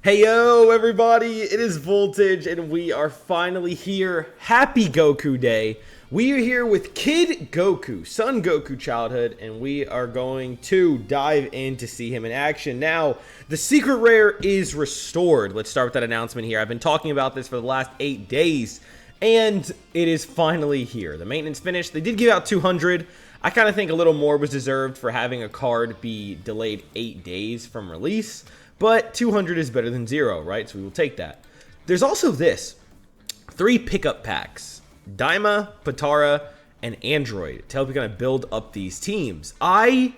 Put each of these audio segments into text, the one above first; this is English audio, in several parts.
Hey yo everybody, it is Voltage and we are finally here. Happy Goku Day. We are here with Kid Goku, Son Goku childhood, and we are going to dive in to see him in action. Now, the secret rare is restored. Let's start with that announcement here. I've been talking about this for the last 8 days, and it is finally here. The maintenance finished. They did give out 200. I kind of think a little more was deserved for having a card be delayed 8 days from release. But 200 is better than 0, right? So we will take that. There's also this. 3 pickup packs. Daima, Potara, and Android to help you kind of build up these teams. I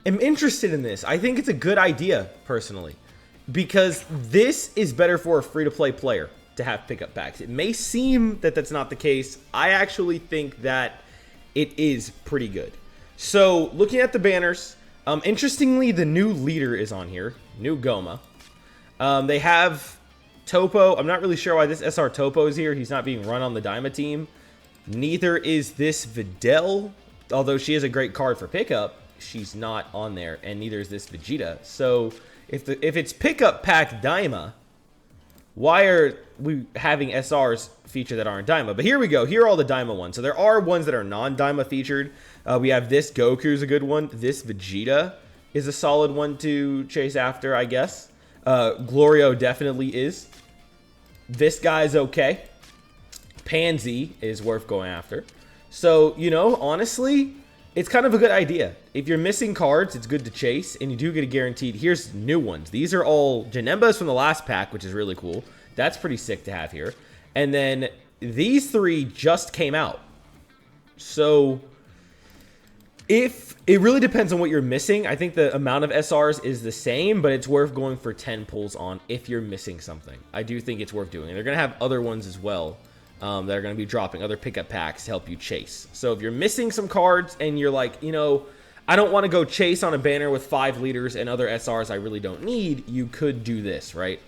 am interested in this. I think it's a good idea, personally. Because this is better for a free-to-play player to have pickup packs. It may seem that that's not the case. I actually think that it is pretty good. So, looking at the banners... interestingly, the new leader is on here. New Goma. They have Topo. I'm not really sure why this SR Topo is here. He's not being run on the Daima team. Neither is this Videl. Although she is a great card for pickup, she's not on there. And neither is this Vegeta. So, if it's pickup pack Daima, why are we having SRs feature that aren't Daima? But here we go. Here are all the Daima ones. So there are ones that are non-Daima featured. We have this Goku is a good one. This Vegeta is a solid one to chase after, I guess. Glorio definitely is. This guy's okay. Pansy is worth going after. So, you know, honestly, it's kind of a good idea. If you're missing cards, it's good to chase, and you do get a guaranteed. Here's new ones. These are all Janembas from the last pack, which is really cool. That's pretty sick to have here. And then these 3 just came out. So... it really depends on what you're missing. I think the amount of SRs is the same, but it's worth going for 10 pulls on if you're missing something. I do think it's worth doing. And they're going to have other ones as well that are going to be dropping other pickup packs to help you chase. So if you're missing some cards and you're like, you know, I don't want to go chase on a banner with 5 leaders and other SRs I really don't need, you could do this, right?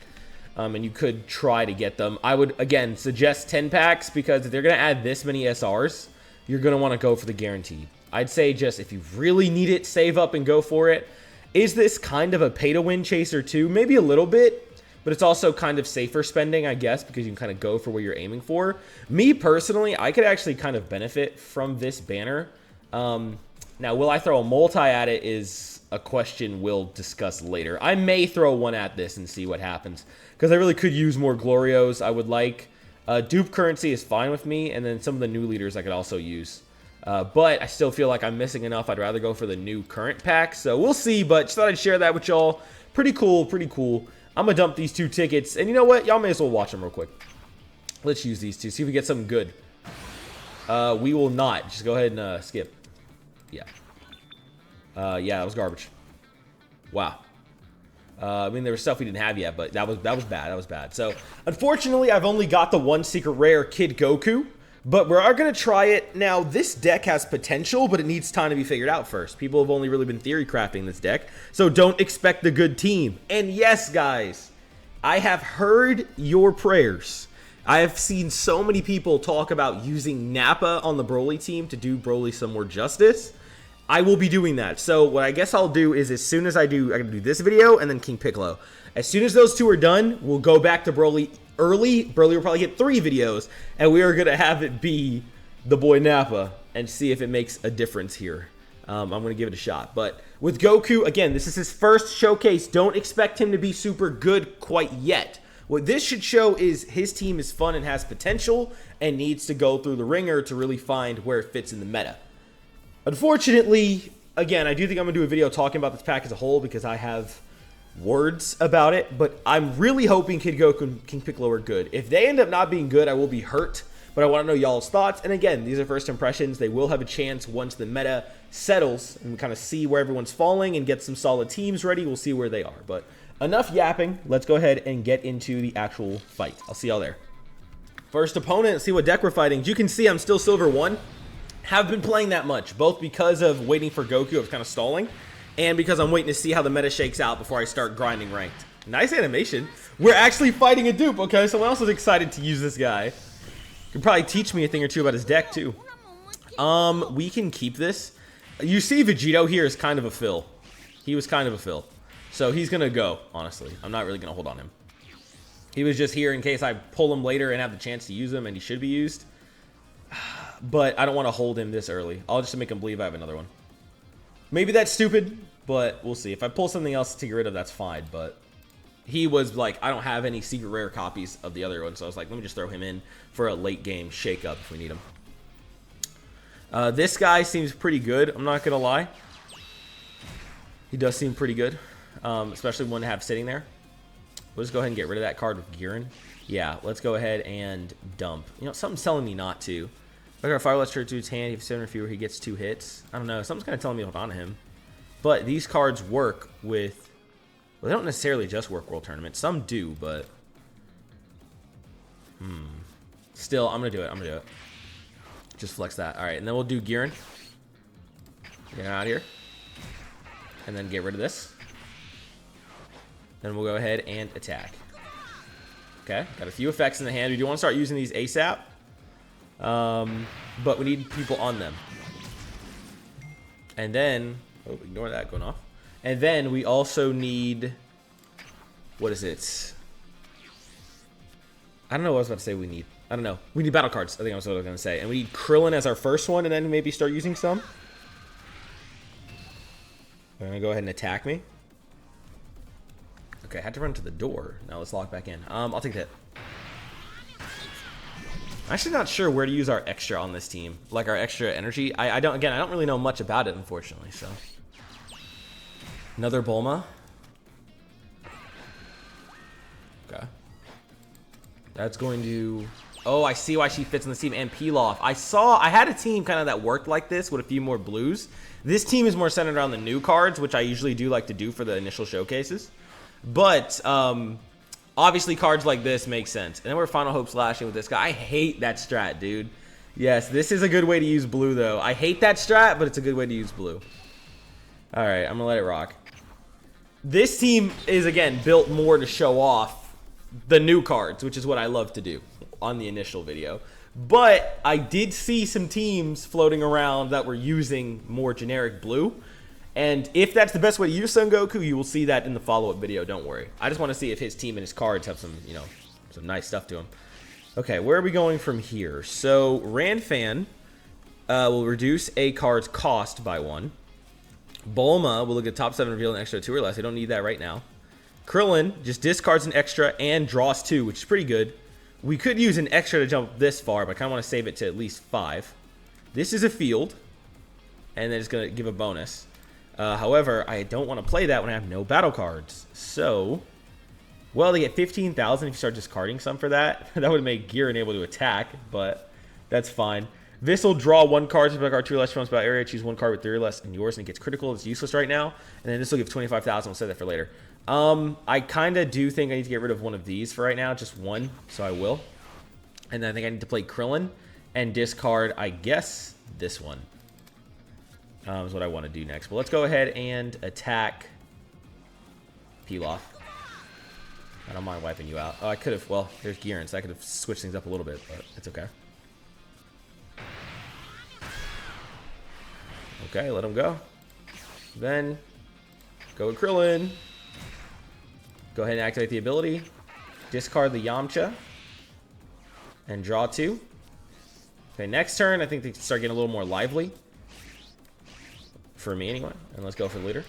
And you could try to get them. I would, again, suggest 10 packs because if they're going to add this many SRs, you're going to want to go for the guaranteed. I'd say just if you really need it, save up and go for it. Is this kind of a pay-to-win chaser too? Maybe a little bit, but it's also kind of safer spending, I guess, because you can kind of go for what you're aiming for. Me, personally, I could actually kind of benefit from this banner. Now, will I throw a multi at it is a question we'll discuss later. I may throw one at this and see what happens, because I really could use more Glorios. I would like... dupe currency is fine with me, and then some of the new leaders I could also use. But I still feel like I'm missing enough. I'd rather go for the new current pack. So we'll see, but just thought I'd share that with y'all. Pretty cool, pretty cool. I'm going to dump these 2 tickets. And you know what? Y'all may as well watch them real quick. Let's use these 2. See if we get something good. We will not. Just go ahead and skip. Yeah. Yeah, that was garbage. Wow. I mean, there was stuff we didn't have yet, but that was bad. That was bad. So, unfortunately, I've only got the 1 secret rare Kid Goku. But we are going to try it. Now, this deck has potential, but it needs time to be figured out first. People have only really been theory crafting this deck, so don't expect the good team. And yes, guys, I have heard your prayers. I have seen so many people talk about using Nappa on the Broly team to do Broly some more justice. I will be doing that. So what I guess I'll do is as soon as I'm going to do this video and then King Piccolo. As soon as those 2 are done, we'll go back to Broly early. Broly will probably get 3 videos, and we are going to have it be the boy Nappa and see if it makes a difference here. I'm going to give it a shot. But with Goku, again, this is his first showcase. Don't expect him to be super good quite yet. What this should show is his team is fun and has potential and needs to go through the ringer to really find where it fits in the meta. Unfortunately, again, I do think I'm going to do a video talking about this pack as a whole because I have words about it, but I'm really hoping Kid Goku and King Piccolo are good. If they end up not being good, I will be hurt, but I want to know y'all's thoughts. And again, these are first impressions. They will have a chance once the meta settles and we kind of see where everyone's falling and get some solid teams ready. We'll see where they are, but enough yapping. Let's go ahead and get into the actual fight. I'll see y'all there. First opponent, see what deck we're fighting. As you can see, I'm still Silver 1. Have been playing that much, both because of waiting for Goku, I was kind of stalling, and because I'm waiting to see how the meta shakes out before I start grinding ranked. Nice animation. We're actually fighting a dupe, okay? Someone else is excited to use this guy. Could probably teach me a thing or 2 about his deck, too. We can keep this. You see Vegito here is kind of a fill. He was kind of a fill. So he's going to go, honestly. I'm not really going to hold on him. He was just here in case I pull him later and have the chance to use him, and he should be used. But I don't want to hold him this early. I'll just make him believe I have another one. Maybe that's stupid, but we'll see. If I pull something else to get rid of, that's fine. But he was like, I don't have any secret rare copies of the other one, so I was like, let me just throw him in for a late game shake-up if we need him. This guy seems pretty good, I'm not going to lie. He does seem pretty good, especially one to have sitting there. We'll just go ahead and get rid of that card with Giran. Yeah, let's go ahead and dump. You know, something's telling me not to. If I got a Fire Luster to his hand, if 7 or fewer, he gets 2 hits. I don't know. Something's kind of telling me to hold on to him. But these cards work with... Well, they don't necessarily just work World Tournament. Some do, but... Still, I'm going to do it. I'm going to do it. Just flex that. All right, and then we'll do Giran. Get out of here. And then get rid of this. Then we'll go ahead and attack. Okay, got a few effects in the hand. We do want to start using these ASAP. But we need people on them. And then... Oh, ignore that going off. And then we also need... What is it? I don't know what I was about to say we need. I don't know. We need battle cards, I think that's what I was going to say. And we need Krillin as our first one, and then maybe start using some. They're going to go ahead and attack me. Okay, I had to run to the door. Now let's lock back in. I'll take that. I'm actually not sure where to use our extra on this team. Like our extra energy. I don't really know much about it, unfortunately, so. Another Bulma. Okay. That's going to... Oh, I see why she fits in this team. And Pilaf. I had a team kind of that worked like this with a few more blues. This team is more centered around the new cards, which I usually do like to do for the initial showcases. But, obviously cards like this make sense. And then we're Final Hope slashing with this guy. I hate that strat, dude. Yes, this is a good way to use blue, though. I hate that strat, but it's a good way to use blue. Alright, I'm going to let it rock. This team is, again, built more to show off the new cards, which is what I love to do on the initial video. But I did see some teams floating around that were using more generic blue. And if that's the best way to use Son Goku, you will see that in the follow-up video, don't worry. I just want to see if his team and his cards have some, you know, some nice stuff to them. Okay, where are we going from here? So, Ranfan will reduce a card's cost by 1. Bulma will look at top 7 reveal an extra 2 or less. I don't need that right now. Krillin just discards an extra and draws 2, which is pretty good. We could use an extra to jump this far, but I kind of want to save it to at least 5. This is a field, and then it's going to give a bonus. However, I don't want to play that when I have no battle cards. So, well, they get 15,000 if you start discarding some for that. That would make Giran able to attack, but that's fine. This will draw 1 card to pick our 2 or less from spell area. Choose 1 card with 3 or less in yours, and it gets critical. It's useless right now. And then this will give 25,000. We'll set that for later. I kind of do think I need to get rid of one of these for right now. Just 1, so I will. And then I think I need to play Krillin and discard, I guess, this one. Is what I want to do next. But let's go ahead and attack Pilaf. I don't mind wiping you out. Oh, I could have... Well, there's Giran, so I could have switched things up a little bit, but it's okay. Okay, let him go. Then, go with Krillin. Go ahead and activate the ability. Discard the Yamcha. And draw 2. Okay, next turn, I think they start getting a little more lively. For me, anyway. And let's go for the leader.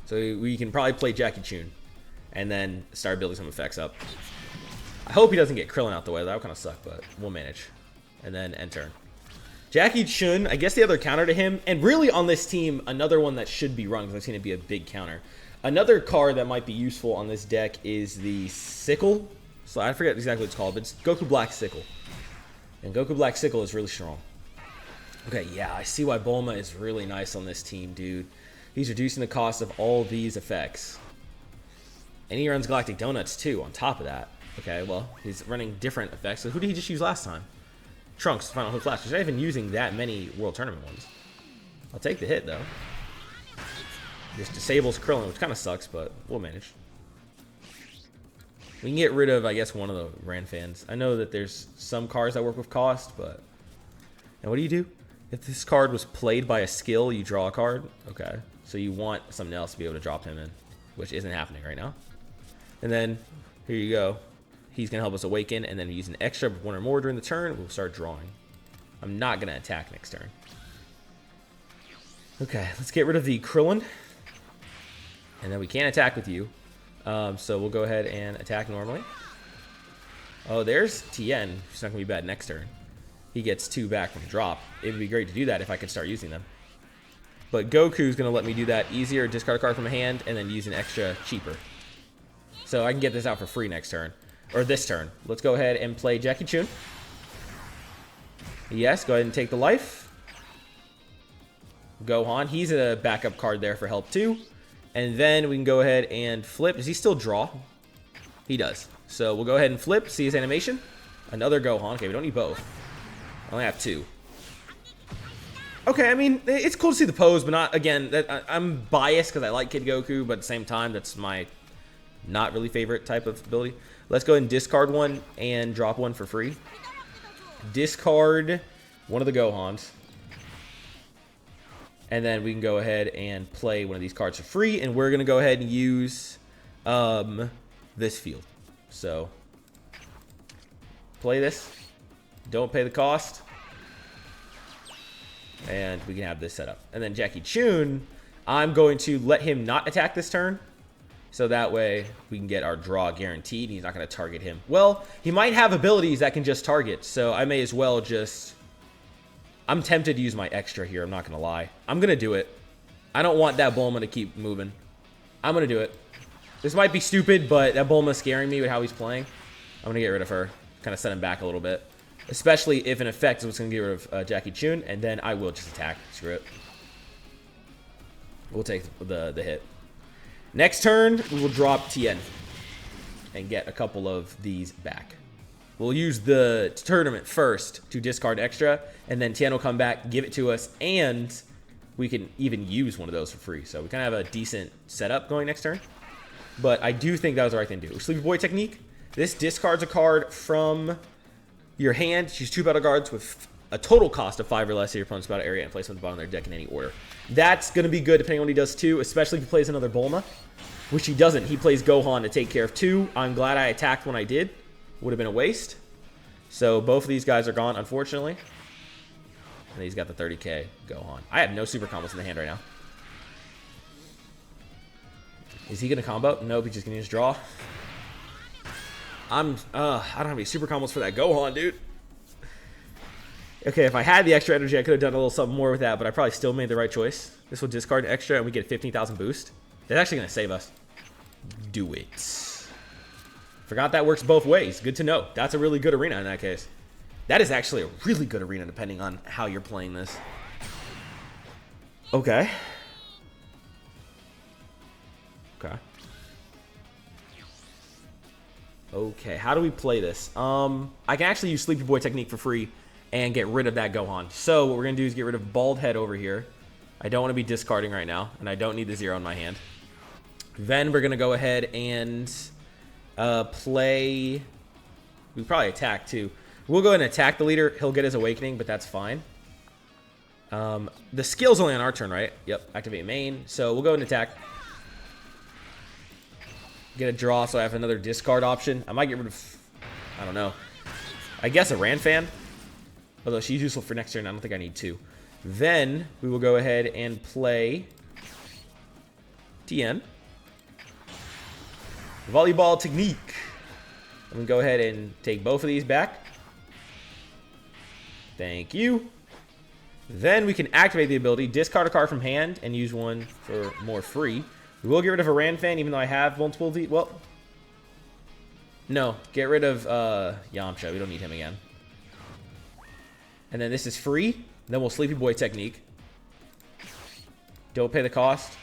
So we can probably play Jackie Chun. And then start building some effects up. I hope he doesn't get Krillin out the way. That would kind of suck, but we'll manage. And then end turn. Jackie Chun, I guess the other counter to him, and really on this team, another one that should be run, because I've seen it be a big counter. Another card that might be useful on this deck is the Sickle. So I forget exactly what it's called, but it's Goku Black Sickle. And Goku Black Sickle is really strong. Okay, yeah, I see why Bulma is really nice on this team, dude. He's reducing the cost of all these effects. And he runs Galactic Donuts, too, on top of that. Okay, well, he's running different effects. So who did he just use last time? Trunks, Final Hook Flash. He's not even using that many World Tournament ones. I'll take the hit, though. Just disables Krillin, which kind of sucks, but we'll manage. We can get rid of, I guess, one of the Ranfans. I know that there's some cards that work with cost, but... And what do? If this card was played by a skill, you draw a card. Okay. So you want something else to be able to drop him in, which isn't happening right now. And then Here you go. He's going to help us awaken, and then use an extra of 1 or more during the turn. We'll start drawing. I'm not going to attack next turn. Okay, let's get rid of the Krillin. And then we can't attack with you. So we'll go ahead and attack normally. Oh, there's Tien. He's not going to be bad next turn. He gets 2 back from drop. It would be great to do that if I could start using them. But Goku's going to let me do that easier. Discard a card from a hand and then use an extra cheaper. So I can get this out for free next turn. Or this turn. Let's go ahead and play Jackie Chun. Yes, go ahead and take the life. Gohan. He's a backup card there for help too. And then we can go ahead and flip. Does he still draw? He does. So we'll go ahead and flip. See his animation. Another Gohan. Okay, we don't need both. I only have 2. Okay, I mean, it's cool to see the pose, but not, again, I'm biased because I like Kid Goku, but at the same time, that's my not really favorite type of ability. Let's go ahead and discard one and drop one for free. Discard one of the Gohans. And then we can go ahead and play one of these cards for free, and we're going to go ahead and use this field. So, play this. Don't pay the cost. And we can have this set up. And then Jackie Chun, I'm going to let him not attack this turn. So that way we can get our draw guaranteed. He's not going to target him. Well, he might have abilities that can just target. So I may as well just... I'm tempted to use my extra here. I'm not going to lie. I'm going to do it. I don't want that Bulma to keep moving. I'm going to do it. This might be stupid, but that Bulma's scaring me with how he's playing. I'm going to get rid of her. Kind of set him back a little bit. Especially if an effect is what's going to get rid of Jackie Chun, and then I will just attack. Screw it. We'll take the hit. Next turn, we will drop Tien and get a couple of these back. We'll use the tournament first to discard extra, and then Tien will come back, give it to us, and we can even use one of those for free. So we kind of have a decent setup going next turn. But I do think that was the right thing to do. Sleepy Boy technique. This discards a card from your hand. Choose 2 battle cards with a total cost of 5 or less in your opponent's battle area and place them at the bottom of their deck in any order. That's going to be good depending on what he does too, especially if he plays another Bulma, which he doesn't. He plays Gohan to take care of 2. I'm glad I attacked when I did. Would have been a waste. So both of these guys are gone, unfortunately. And he's got the 30k Gohan. I have no super combos in the hand right now. Is he going to combo? Nope, he's just going to use draw. I don't have any super combos for that Gohan, dude. Okay, if I had the extra energy, I could have done a little something more with that, but I probably still made the right choice. This will discard extra, and we get a 15,000 boost. That's actually going to save us. Do it. Forgot that works both ways. Good to know. That's a really good arena in that case. That is actually a really good arena, depending on how you're playing this. Okay. Okay. Okay, how do we play this? I can actually use Sleepy Boy technique for free and get rid of that Gohan. So what we're going to do is get rid of Bald Head over here. I don't want to be discarding right now, and I don't need the 0 in my hand. Then we're going to go ahead and play... We probably attack too. We'll go ahead and attack the leader. He'll get his awakening, but that's fine. The skill's only on our turn, right? Yep, activate main. So we'll go ahead and attack. Get a draw, so I have another discard option. I might get rid of, I don't know, I guess a Ranfan. Although she's useful for next turn, I don't think I need 2. Then we will go ahead and play Tien. Volleyball technique. I'm going to go ahead and take both of these back. Thank you. Then we can activate the ability, discard a card from hand, and use one for more free. We will get rid of a Ranfan, even though I have multiple V. Well, no. Get rid of Yamcha. We don't need him again. And then this is free. Then we'll Sleepy Boy technique. Don't pay the cost.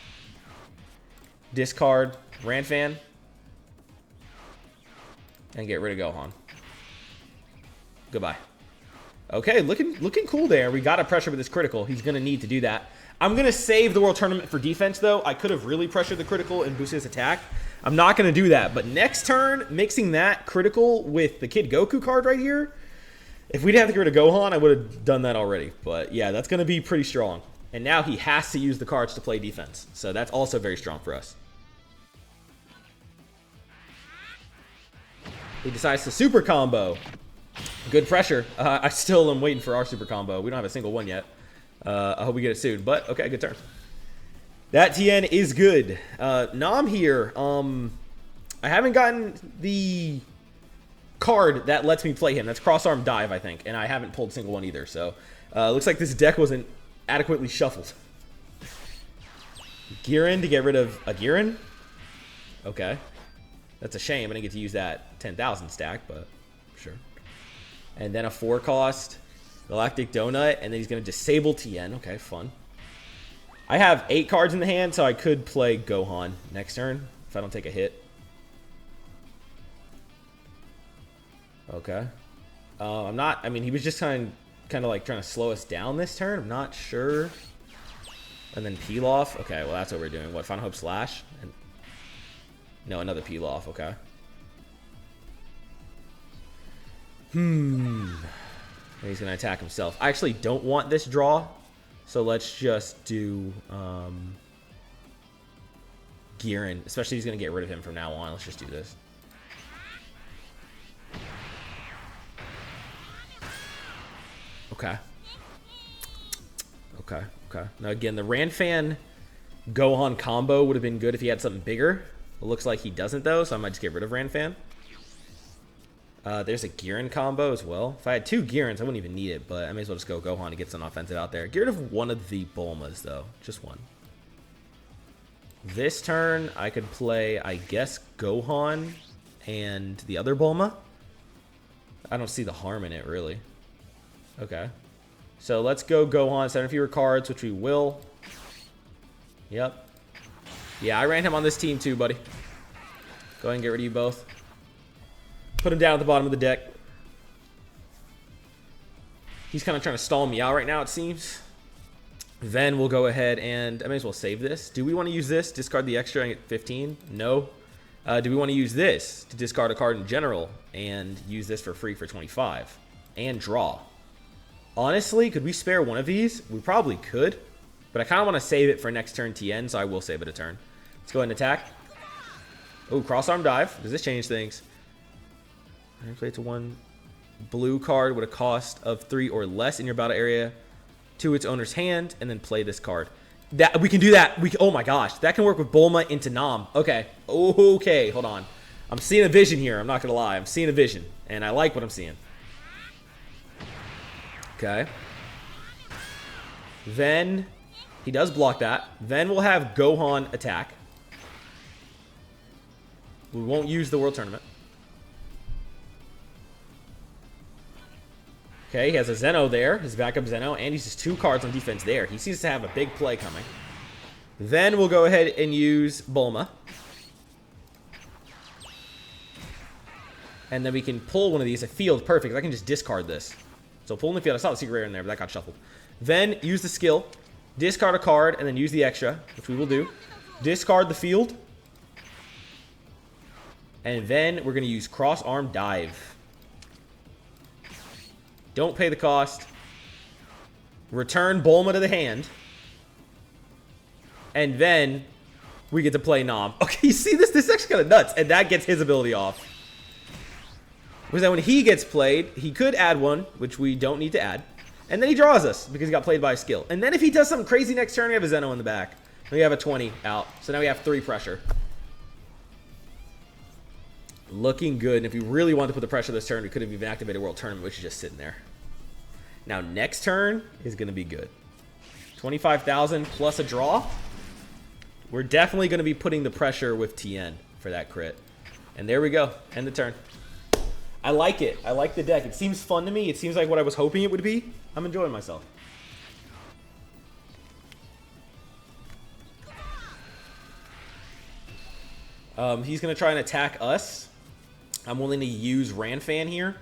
Discard Ranfan. And get rid of Gohan. Goodbye. Okay, looking cool there. We got to pressure with this critical. He's going to need to do that. I'm going to save the World Tournament for defense, though. I could have really pressured the critical and boosted his attack. I'm not going to do that. But next turn, mixing that critical with the Kid Goku card right here, if we didn't have to get rid of Gohan, I would have done that already. But yeah, that's going to be pretty strong. And now he has to use the cards to play defense. So that's also very strong for us. He decides to super combo. Good pressure. I still am waiting for our super combo. We don't have a single one yet. I hope we get it soon. But, okay, good turn. That TN is good. Nam here. I haven't gotten the card that lets me play him. That's cross-arm dive, I think. And I haven't pulled a single one either. So, looks like this deck wasn't adequately shuffled. Girin to get rid of a Girin? Okay. That's a shame. I didn't get to use that 10,000 stack, but sure. And then a 4-cost Galactic Donut, and then he's going to disable Tien. Okay, fun. I have 8 cards in the hand, so I could play Gohan next turn if I don't take a hit. Okay. I'm not... I mean, he was just kind of like trying to slow us down this turn. I'm not sure. And then peel off. Okay, well, that's what we're doing. What, Final Hope Slash? And no, another peel off. Okay. And he's going to attack himself. I actually don't want this draw. So let's just do Girin. Especially he's going to get rid of him from now on. Let's just do this. Okay. Okay. Okay. Now again, the Ranfan Gohan combo would have been good if he had something bigger. It looks like he doesn't though, so I might just get rid of Ranfan. There's a Girin combo as well. If I had 2 Girins, I wouldn't even need it, but I may as well just go Gohan to get some offensive out there. Get rid of one of the Bulmas though. Just one. This turn, I could play, I guess, Gohan and the other Bulma. I don't see the harm in it, really. Okay. So let's go Gohan, 7 fewer cards, which we will. Yep. Yeah, I ran him on this team too, buddy. Go ahead and get rid of you both. Put him down at the bottom of the deck. He's kind of trying to stall me out right now, it seems. Then we'll go ahead and... I may as well save this. Do we want to use this? Discard the extra and get 15? No. Do we want to use this to discard a card in general and use this for free for 25? And draw. Honestly, could we spare one of these? We probably could. But I kind of want to save it for next turn TN, so I will save it a turn. Let's go ahead and attack. Oh, cross-arm dive. Does this change things? Play it to 1 blue card with a cost of 3 or less in your battle area to its owner's hand, and then play this card. That we can do that. Oh my gosh, that can work with Bulma into Nam. Okay, okay, hold on. I'm seeing a vision here. I'm not gonna lie. I'm seeing a vision, and I like what I'm seeing. Okay. Then he does block that. Then we'll have Gohan attack. We won't use the World Tournament. Okay, he has a Zeno there, his backup Zeno, and he's just 2 cards on defense there. He seems to have a big play coming. Then we'll go ahead and use Bulma. And then we can pull one of these. A field, perfect. I can just discard this. So pull in the field. I saw the secret rare in there, but that got shuffled. Then use the skill. Discard a card, and then use the extra, which we will do. Discard the field. And then we're going to use cross-arm dive. Don't pay the cost. Return Bulma to the hand. And then we get to play Nam. Okay, you see this? This is actually kind of nuts. And that gets his ability off. Because then when he gets played, he could add one, which we don't need to add. And then he draws us because he got played by a skill. And then if he does something crazy next turn, we have a Zeno in the back. We have a 20 out. So now we have 3 pressure. Looking good. And if we really wanted to put the pressure this turn, we could have even activated World Tournament, which is just sitting there. Now, next turn is going to be good. 25,000 plus a draw. We're definitely going to be putting the pressure with TN for that crit. And there we go. End the turn. I like it. I like the deck. It seems fun to me. It seems like what I was hoping it would be. I'm enjoying myself. He's going to try and attack us. I'm willing to use Ranfan here.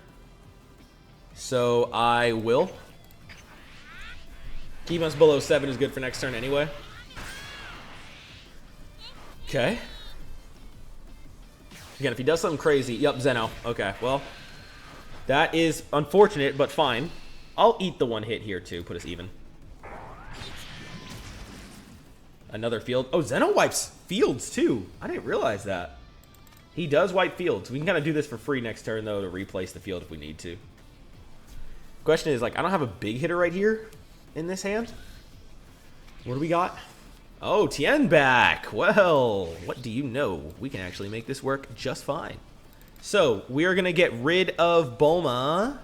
So I will. Keep us below 7 is good for next turn anyway. Okay. Again, if he does something crazy. Yep, Zeno. Okay, well. That is unfortunate, but fine. I'll eat the 1 hit here too. Put us even. Another field. Oh, Zeno wipes fields too. I didn't realize that. He does wipe fields. We can kind of do this for free next turn, though, to replace the field if we need to. Question is, like, I don't have a big hitter right here in this hand. What do we got? Oh, Tien back. Well, what do you know? We can actually make this work just fine. So, we are going to get rid of Bulma.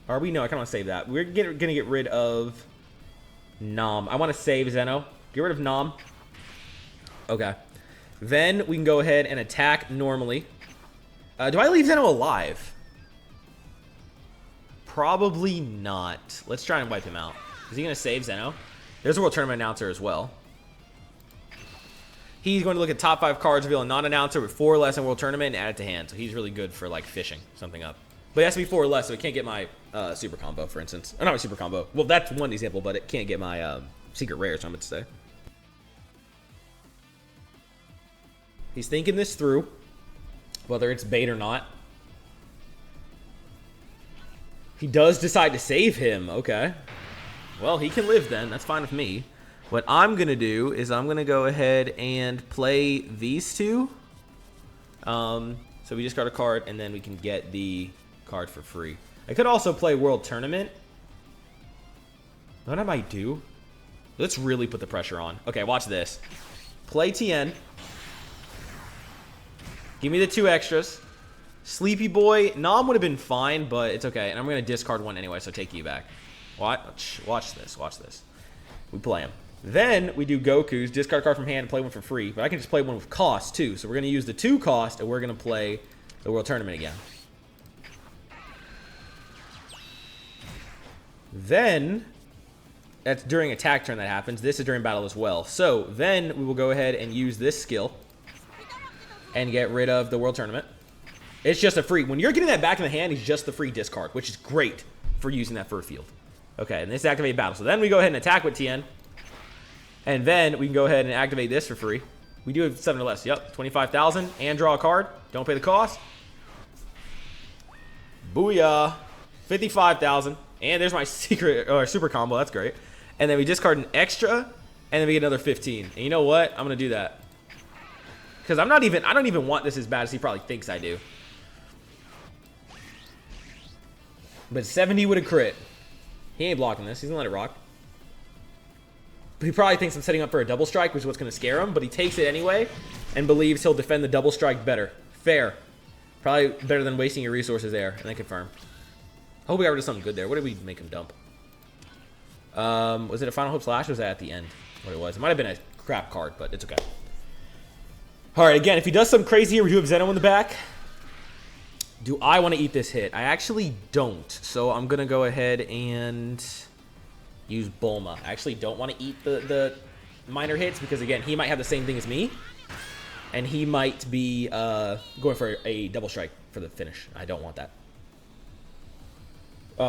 Are we? No, I kind of want to save that. We're going to get rid of Nom. I want to save Zeno. Get rid of Nom. Okay. Then we can go ahead and attack normally. Do I leave Zeno alive? Probably not. Let's try and wipe him out. Is he going to save Zeno? There's a World Tournament announcer as well. He's going to look at top 5 cards, reveal a non-announcer with 4 or less in World Tournament, and add it to hand. So he's really good for, like, fishing something up. But it has to be 4 or less, so it can't get my super combo, for instance. Or not my super combo. Well, that's one example, but it can't get my secret rare, so I'm going to say. He's thinking this through, whether it's bait or not. He does decide to save him. Okay. Well, he can live then. That's fine with me. What I'm going to do is I'm going to go ahead and play these two. So we just got a card, and then we can get the card for free. I could also play World Tournament. What I might do? Let's really put the pressure on. Okay, watch this. Play Tien. Give me the 2 extras. Sleepy Boy. Nom would have been fine, but it's okay. And I'm going to discard one anyway, so take you back. Watch this. Watch this. We play him. Then we do Goku's. Discard a card from hand and play one for free. But I can just play one with cost, too. So we're going to use the 2 cost, and we're going to play the World Tournament again. Then, that's during attack turn that happens. This is during battle as well. So then we will go ahead and use this skill and get rid of the World Tournament. It's just a free. When you're getting that back in the hand, it's just the free discard, which is great for using that for a field. Okay, and this activate battle. So then we go ahead and attack with Tien. And then we can go ahead and activate this for free. We do have 7 or less. Yep, 25,000. And draw a card. Don't pay the cost. Booyah. 55,000. And there's my secret or super combo. That's great. And then we discard an extra. And then we get another 15. And you know what? I'm going to do that. Because I don't even want this as bad as he probably thinks I do. But 70 would have crit. He ain't blocking this. He's going to let it rock. But he probably thinks I'm setting up for a double strike, which is what's going to scare him. But he takes it anyway and believes he'll defend the double strike better. Fair. Probably better than wasting your resources there. And then confirm. I hope we got rid of something good there. What did we make him dump? Was it a Final Hope Slash or was that at the end? What it was? It might have been a crap card, but it's okay. Alright, again, if he does something crazy here, we do have Zeno in the back. Do I want to eat this hit? I actually don't. So I'm going to go ahead and use Bulma. I actually don't want to eat the minor hits because, again, he might have the same thing as me. And he might be going for a double strike for the finish. I don't want that.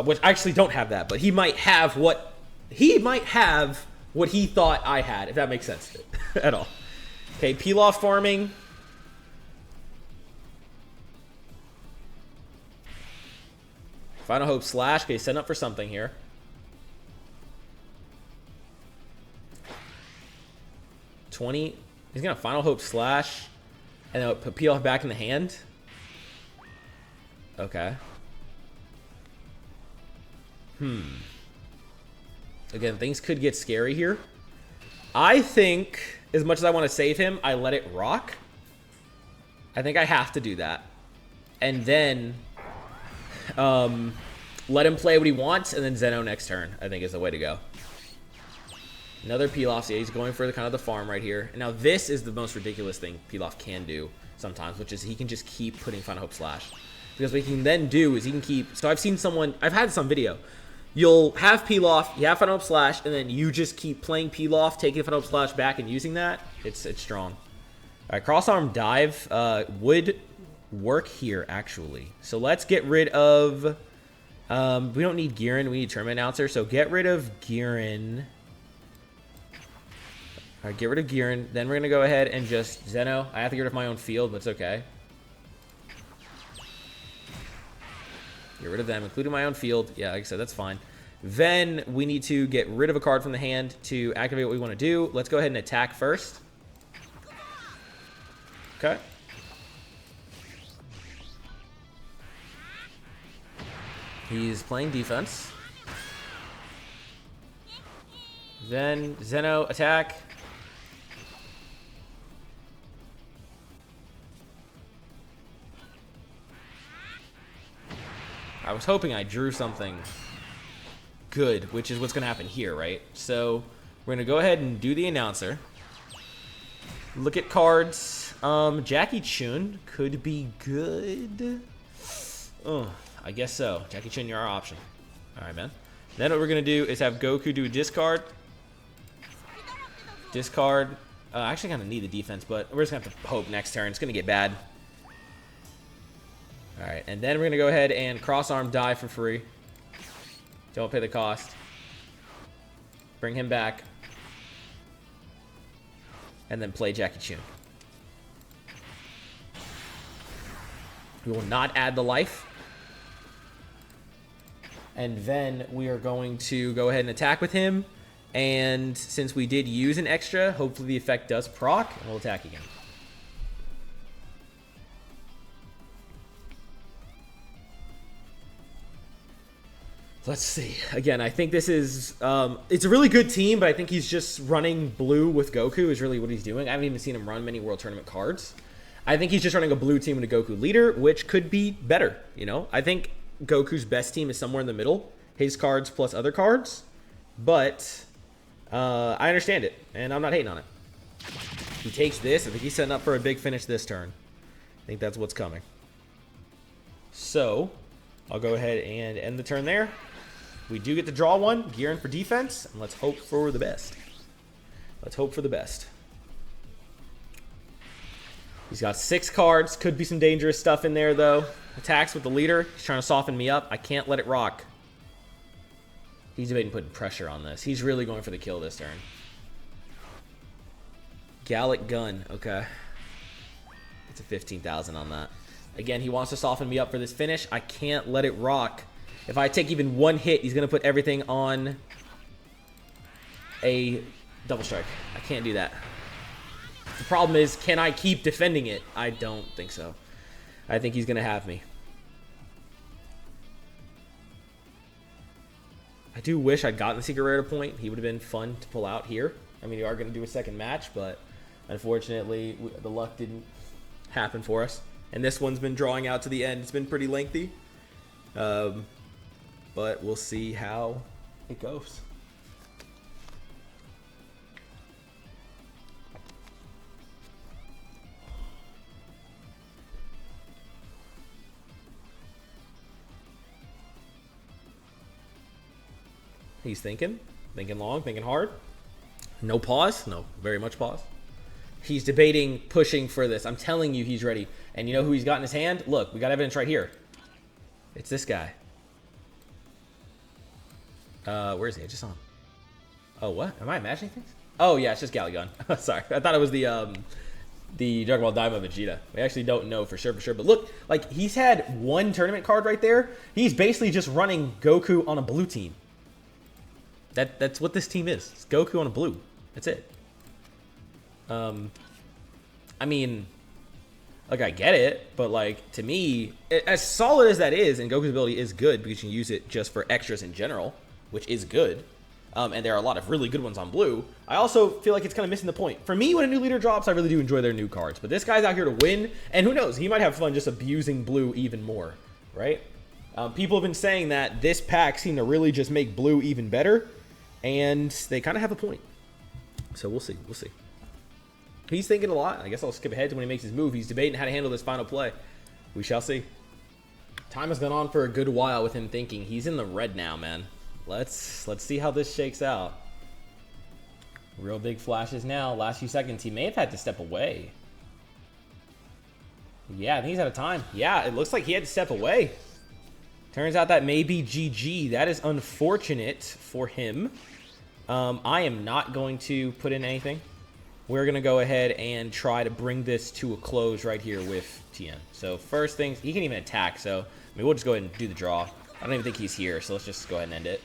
Which I actually don't have that, but he might have what he thought I had, if that makes sense at all. Okay, peel-off farming. Final Hope Slash. Okay, setting up for something here. $20. He's going to Final Hope Slash. And then put peel-off back in the hand. Okay. Again, things could get scary here. I think, as much as I want to save him, I let it rock. I think I have to do that. And then let him play what he wants, and then Zeno next turn, I think is the way to go. Another peel-off. Yeah, he's going for the kind of the farm right here. And now this is the most ridiculous thing peel-off can do sometimes, which is he can just keep putting Final Hope Slash. Because what he can then do is he can keep... So I've seen someone... I've had some video. You'll have peel-off, you have Final Hope Slash, and then you just keep playing peel-off, taking Final Hope Slash back and using that. It's strong. All right, cross-arm dive would work here, actually. So let's get rid of... we don't need Girin, we need Tournament Announcer. So get rid of Girin. All right, get rid of Girin. Then we're going to go ahead and just... Zeno. I have to get rid of my own field, but it's okay. Get rid of them, including my own field. Yeah, like I said, that's fine. Then we need to get rid of a card from the hand to activate what we want to do. Let's go ahead and attack first. Okay. He's playing defense. Then Zeno attack. I was hoping I drew something good, which is what's going to happen here, right? So we're going to go ahead and do the announcer. Look at cards. Jackie Chun could be good. Oh, I guess so. Jackie Chun, you're our option. All right, man. Then what we're going to do is have Goku do a discard. Discard. I actually kind of need the defense, but we're just going to have to hope next turn. It's going to get bad. All right, and then we're going to go ahead and cross-arm die for free. Don't pay the cost. Bring him back. And then play Jackie Chun. We will not add the life. And then we are going to go ahead and attack with him. And since we did use an extra, hopefully the effect does proc, and we'll attack again. Let's see. Again, I think this is... it's a really good team, but I think he's just running blue with Goku is really what he's doing. I haven't even seen him run many World Tournament cards. I think he's just running a blue team and a Goku leader, which could be better, you know? I think Goku's best team is somewhere in the middle. His cards plus other cards. But I understand it, and I'm not hating on it. He takes this. I think he's setting up for a big finish this turn. I think that's what's coming. So, I'll go ahead and end the turn there. We do get to draw one, gearing for defense, and let's hope for the best. Let's hope for the best. He's got 6 cards. Could be some dangerous stuff in there, though. Attacks with the leader. He's trying to soften me up. I can't let it rock. He's debating putting pressure on this. He's really going for the kill this turn. Gallic Gun. Okay. It's a 15,000 on that. Again, he wants to soften me up for this finish. I can't let it rock. If I take even one hit, he's going to put everything on a double strike. I can't do that. The problem is, can I keep defending it? I don't think so. I think he's going to have me. I do wish I'd gotten the secret rare to point. He would have been fun to pull out here. I mean, we are going to do a second match, but unfortunately, the luck didn't happen for us. And this one's been drawing out to the end. It's been pretty lengthy. But we'll see how it goes. He's thinking long, thinking hard. No pause. No, very much pause. He's debating pushing for this. I'm telling you he's ready. And you know who he's got in his hand? Look, we got evidence right here. It's this guy. Where is he? I just saw him. Oh, what? Am I imagining things? Oh, yeah, it's just Galligan. Sorry. I thought it was the Dragon Ball Daima Vegeta. We actually don't know for sure. But look, like, he's had one tournament card right there. He's basically just running Goku on a blue team. That's what this team is. It's Goku on a blue. That's it. I mean, like, I get it, but, like, to me, as solid as that is, and Goku's ability is good because you can use it just for extras in general, which is good, and there are a lot of really good ones on blue, I also feel like it's kind of missing the point. For me, when a new leader drops, I really do enjoy their new cards, but this guy's out here to win, and who knows, he might have fun just abusing blue even more, right? People have been saying that this pack seemed to really just make blue even better, and they kind of have a point. So we'll see. We'll see. He's thinking a lot. I guess I'll skip ahead to when he makes his move. He's debating how to handle this final play. We shall see. Time has gone on for a good while with him thinking. He's in the red now, man. Let's see how this shakes out. Real big flashes now. Last few seconds. He may have had to step away. Yeah, I think he's out of time. Yeah, it looks like he had to step away. Turns out that may be GG. That is unfortunate for him. I am not going to put in anything. We're going to go ahead and try to bring this to a close right here with Tien. So first things, he can even attack. So I mean, we'll just go ahead and do the draw. I don't even think he's here, so let's just go ahead and end it.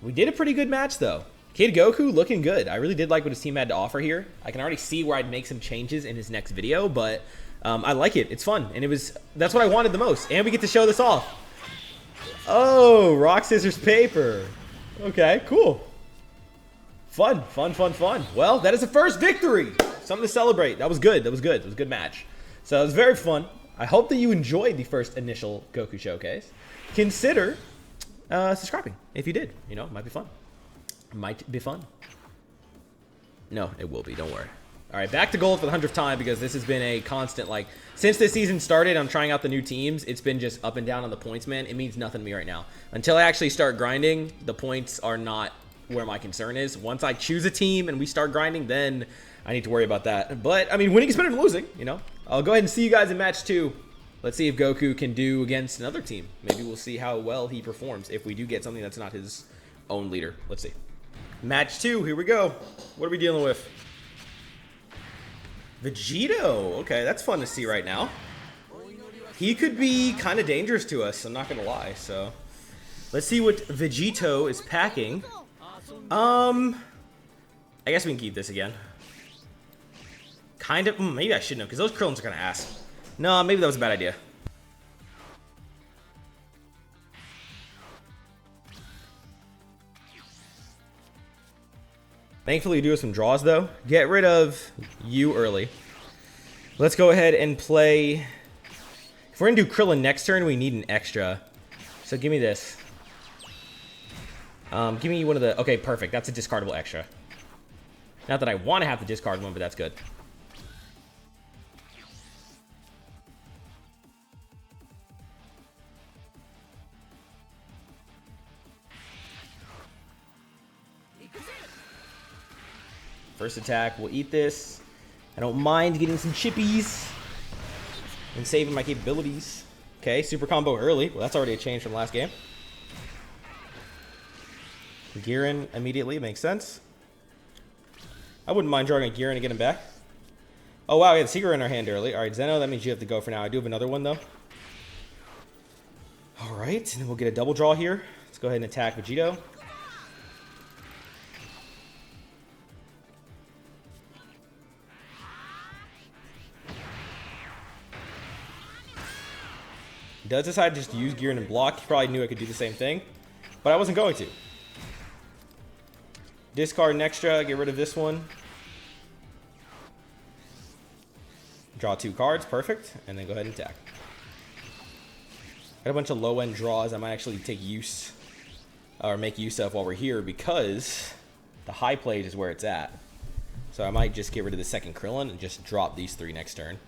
We did a pretty good match, though. Kid Goku looking good. I really did like what his team had to offer here. I can already see where I'd make some changes in his next video, but I like it. It's fun, and that's what I wanted the most. And we get to show this off. Oh, rock, scissors, paper. Okay, cool. Fun, fun, fun, fun. Well, that is the first victory. Something to celebrate. That was good. That was good. It was a good match. So it was very fun. I hope that you enjoyed the first initial Goku showcase. Consider subscribing if you did. You know, it might be fun. Might be fun. No, it will be. Don't worry. All right, back to gold for the 100th time because this has been a constant, like, since this season started, I'm trying out the new teams. It's been just up and down on the points, man. It means nothing to me right now. Until I actually start grinding, the points are not where my concern is. Once I choose a team and we start grinding, then I need to worry about that. But, I mean, winning is better than losing, you know. I'll go ahead and see you guys in match 2. Let's see if Goku can do against another team. Maybe we'll see how well he performs if we do get something that's not his own leader. Let's see. Match 2, here we go. What are we dealing with? Vegito. Okay, that's fun to see right now. He could be kind of dangerous to us, I'm not going to lie. So, let's see what Vegito is packing. I guess we can keep this again. Kind of. Maybe I shouldn't have, because those Krillins are going to ask. No, maybe that was a bad idea. Thankfully, you do have some draws, though. Get rid of you early. Let's go ahead and play. If we're going to do Krillin next turn, we need an extra. So give me this. Give me one of the... Okay, perfect. That's a discardable extra. Not that I want to have to discard one, but that's good. First attack, we'll eat this. I don't mind getting some chippies and saving my capabilities. Okay, super combo early. Well, that's already a change from last game. Giran immediately, makes sense. I wouldn't mind drawing a Giran to get him back. Oh, wow, we had Secret in our hand early. All right, Zeno, that means you have to go for now. I do have another one, though. All right, and then we'll get a double draw here. Let's go ahead and attack Vegito. Does decide to just use Giran and block. He probably knew I could do the same thing, but I wasn't going to. Discard an extra, get rid of this one. Draw 2 cards, perfect, and then go ahead and attack. Got a bunch of low-end draws I might actually take use, or make use of while we're here, because the high plate is where it's at. So I might just get rid of the second Krillin and just drop these 3 next turn.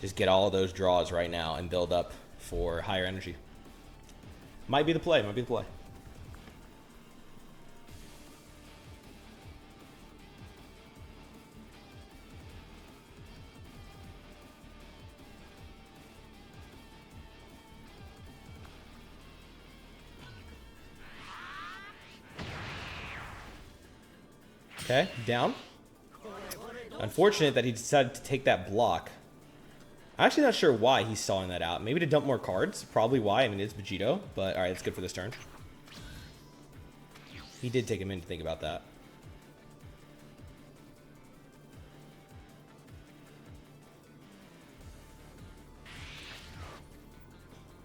Just get all of those draws right now and build up for higher energy. Might be the play, might be the play. Okay, down. Unfortunate that he decided to take that block. I'm actually not sure why he's stalling that out. Maybe to dump more cards. Probably why. I mean, it's Vegito. But, alright, it's good for this turn. He did take a minute to think about that.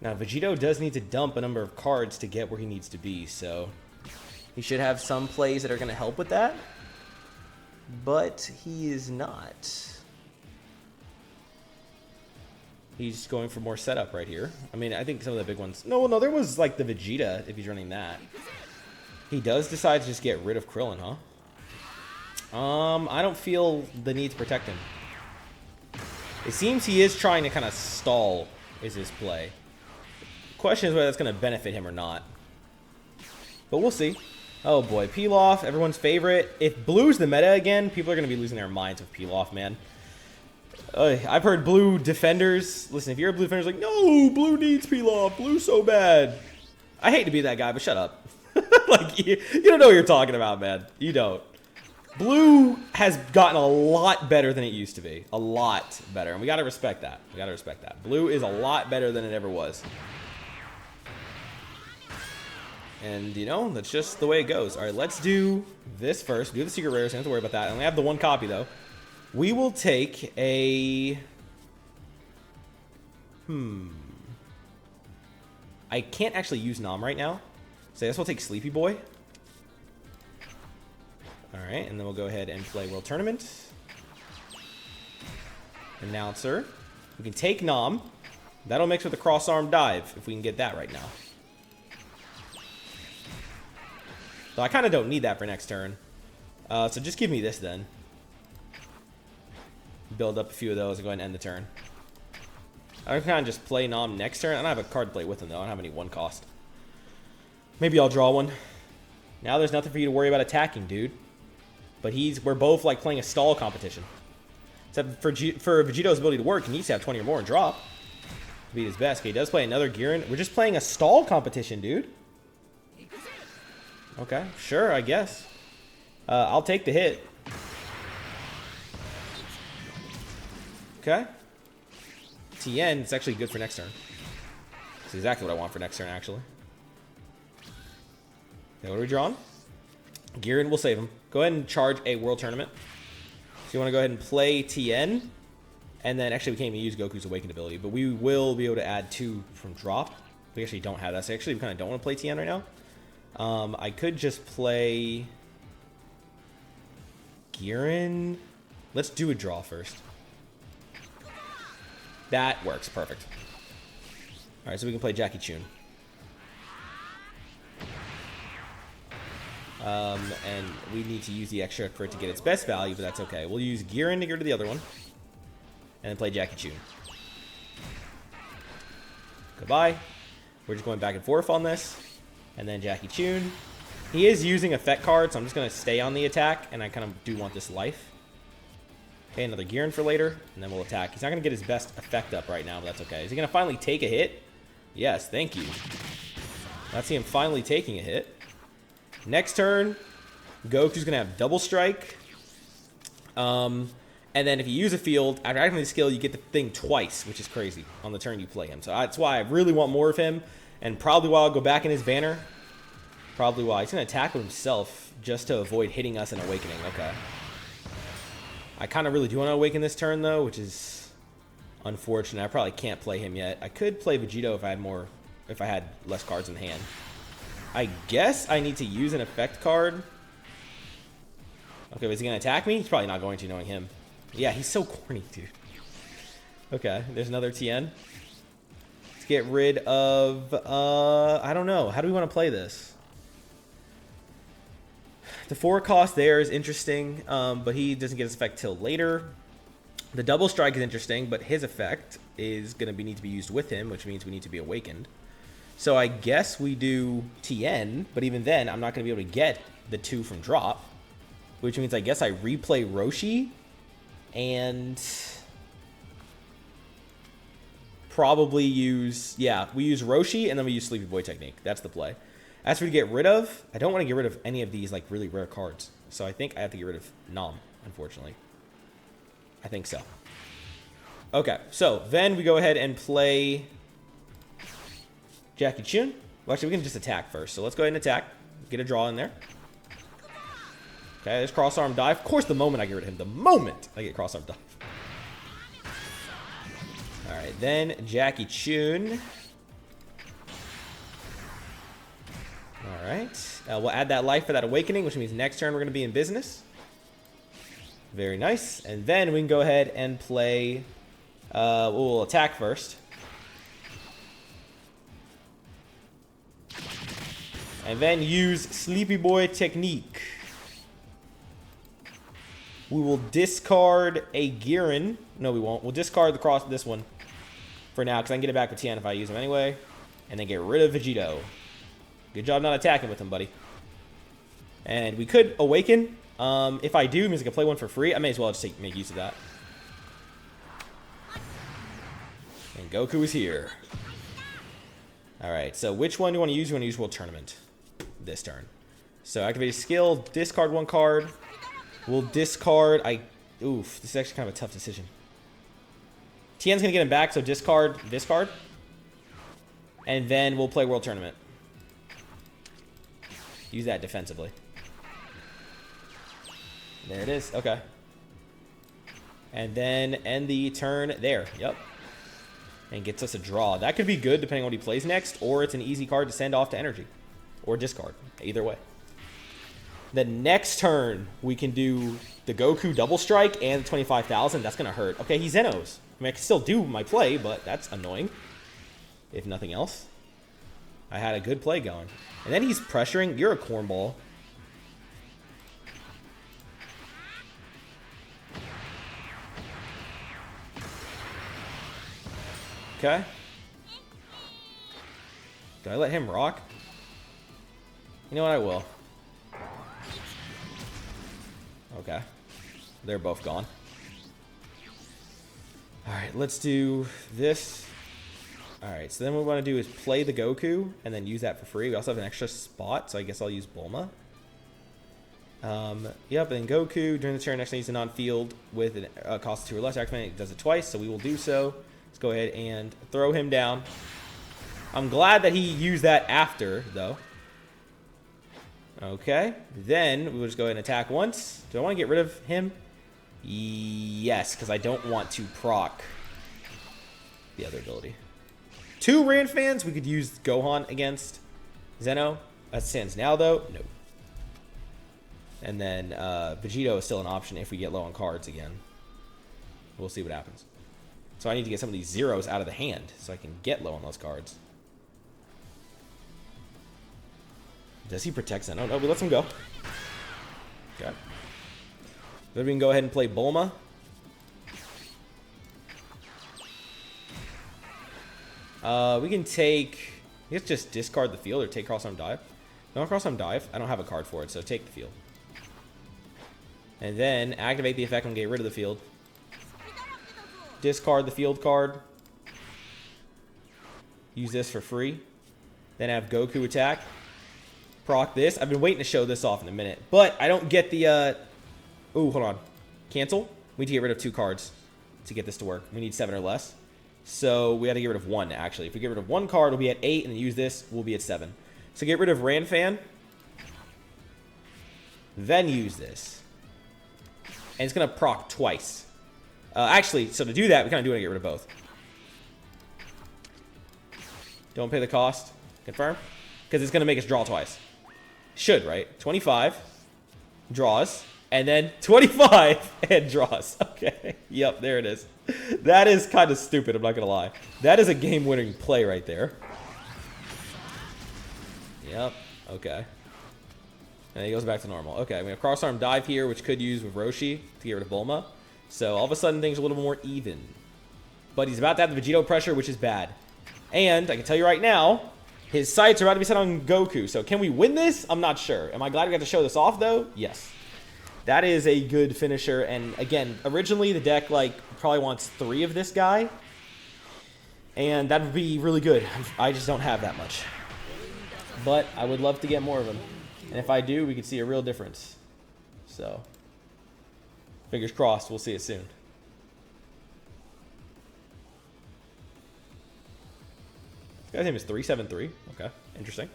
Now, Vegito does need to dump a number of cards to get where he needs to be. So, he should have some plays that are going to help with that. But he is not. He's going for more setup right here. I mean, I think some of the big ones... No, there was, like, the Vegeta, if he's running that. He does decide to just get rid of Krillin, huh? I don't feel the need to protect him. It seems he is trying to kind of stall, is his play. Question is whether that's going to benefit him or not. But we'll see. Oh, boy. Pilaf, everyone's favorite. If Blue's the meta again, people are going to be losing their minds with Pilaf, man. I've heard Blue defenders. Listen, if you're a Blue defender, like, no, Blue needs Pilaf. Blue's so bad. I hate to be that guy, but shut up. Like, you don't know what you're talking about, man. You don't. Blue has gotten a lot better than it used to be. A lot better. And we got to respect that. We got to respect that. Blue is a lot better than it ever was. And, you know, that's just the way it goes. All right, let's do this first. Do the secret rares. Don't have to worry about that. I only have the 1 copy, though. We will take a I can't actually use Nom right now. So I guess we'll take Sleepy Boy. Alright, and then we'll go ahead and play World Tournament. Announcer. We can take Nom. That'll mix with the cross-arm dive, if we can get that right now. So I kind of don't need that for next turn. So just give me this then. Build up a few of those and go ahead and end the turn. I can kind of just play Nom next turn. I don't have a card to play with him, though. I don't have any one cost. Maybe I'll draw one. Now there's nothing for you to worry about attacking, dude. But we're both like playing a stall competition. Except for Vegito's ability to work, he needs to have 20 or more and drop to beat his best. Okay, he does play another Giran. We're just playing a stall competition, dude. Okay, sure, I guess. I'll take the hit. Okay. TN, it's actually good for next turn. It's exactly what I want for next turn, actually. Okay, what are we drawing? Giran will save him. Go ahead and charge a World Tournament. So you want to go ahead and play TN. And then, actually, we can't even use Goku's Awakened ability. But we will be able to add 2 from drop. We actually don't have that. So actually, we kind of don't want to play TN right now. I could just play Giran. Let's do a draw first. That works. Perfect. Alright, so we can play Jackie Chun. And we need to use the extra for it to get its best value, but that's okay. We'll use Giran to get rid of the other one. And then play Jackie Chun. Goodbye. We're just going back and forth on this. And then Jackie Chun. He is using effect cards, so I'm just going to stay on the attack. And I kind of do want this life. Okay, another Giran for later. And then we'll attack. He's not going to get his best effect up right now, but that's okay. Is he going to finally take a hit? Yes, thank you. Let's see him finally taking a hit. Next turn, Goku's going to have double strike. And then if you use a field, after activating the skill, you get the thing twice, which is crazy on the turn you play him. So that's why I really want more of him. And probably why I'll go back in his banner. Probably why. He's going to attack with himself just to avoid hitting us in Awakening. Okay. I kind of really do want to Awaken this turn, though, which is unfortunate. I probably can't play him yet. I could play Vegito if I had less cards in hand. I guess I need to use an effect card. Okay, is he going to attack me? He's probably not going to, knowing him. Yeah, he's so corny, dude. Okay, there's another TN. Let's get rid of... I don't know. How do we want to play this? The 4 cost there is interesting, but he doesn't get his effect till later. The double strike is interesting, but his effect is going to need to be used with him, which means we need to be awakened. So I guess we do TN, but even then, I'm not going to be able to get the 2 from drop, which means I guess I replay Roshi and probably use, yeah, we use Roshi and then we use Sleepy Boy technique. That's the play. As for to get rid of, I don't want to get rid of any of these like really rare cards. So I think I have to get rid of Nom, unfortunately. I think so. Okay, so then we go ahead and play Jackie Chun. Well, actually, we can just attack first. So let's go ahead and attack. Get a draw in there. Okay, there's cross-arm dive. Of course, the moment I get rid of him. The moment I get cross-arm dive. Alright, then Jackie Chun. Alright. We'll add that life for that awakening, which means next turn we're going to be in business. Very nice. And then we can go ahead and play... we'll attack first. And then use Sleepy Boy technique. We will discard a Giran. No, we won't. We'll discard this one for now, because I can get it back with Tien if I use him anyway. And then get rid of Vegito. Good job not attacking with him, buddy. And we could awaken. If I do, it means I can play one for free. I may as well just make use of that. And Goku is here. Alright, so which one do you want to use? You want to use World Tournament this turn. So activate a skill, discard 1 card. We'll discard... Oof, this is actually kind of a tough decision. Tien's going to get him back, so discard. And then we'll play World Tournament. Use that defensively. There it is. Okay. And then end the turn there. Yep. and gets us a draw. That could be good depending on what he plays next, or it's an easy card to send off to energy or discard. Either way. The next turn, we can do the Goku double strike and the 25,000. That's going to hurt. Okay, he Zenos. I mean, I can still do my play, but that's annoying. If nothing else. I had a good play going. And then he's pressuring. You're a cornball. Okay. Do I let him rock? You know what? I will. Okay. They're both gone. Alright, let's do this. Alright, so then what we want to do is play the Goku and then use that for free. We also have an extra spot, so I guess I'll use Bulma. Yep, and Goku, during the turn, next time he's on-field with a cost of 2 or less, activate it does it twice, so we will do so. Let's go ahead and throw him down. I'm glad that he used that after, though. Okay, then we'll just go ahead and attack once. Do I want to get rid of him? Yes, because I don't want to proc the other ability. 2 Ran fans we could use Gohan against Zeno. That stands now, though. No. And then Vegito is still an option if we get low on cards again. We'll see what happens. So I need to get some of these zeros out of the hand so I can get low on those cards. Does he protect Zeno? No, but lets him go. Okay. Then we can go ahead and play Bulma. We can take... I guess just discard the field or take cross-arm dive. No cross-arm dive. I don't have a card for it, so take the field. And then activate the effect and get rid of the field. Discard the field card. Use this for free. Then have Goku attack. Proc this. I've been waiting to show this off in a minute. But I don't get the... Ooh, hold on. Cancel. We need to get rid of 2 cards to get this to work. We need 7 or less. So we got to get rid of 1, actually. If we get rid of 1 card, we'll be at 8. And then use this, we'll be at 7. So get rid of Ranfan. Then use this. And it's going to proc twice. Actually, so to do that, we kind of do want to get rid of both. Don't pay the cost. Confirm. Because it's going to make us draw twice. Should, right? 25. Draws. And then 25 and draws. Okay. Yep, there it is. That is kind of stupid, I'm not going to lie. That is a game-winning play right there. Yep. Okay. And he goes back to normal. Okay, we have cross-arm dive here, which could use with Roshi to get rid of Bulma. So all of a sudden, things are a little more even. But he's about to have the Vegito pressure, which is bad. And I can tell you right now, his sights are about to be set on Goku. So can we win this? I'm not sure. Am I glad we got to show this off, though? Yes. That is a good finisher. And again, originally the deck probably wants 3 of this guy. And that would be really good. I just don't have that much. But I would love to get more of them. And if I do, we could see a real difference. So, fingers crossed, we'll see it soon. This guy's name is 373. Okay, interesting.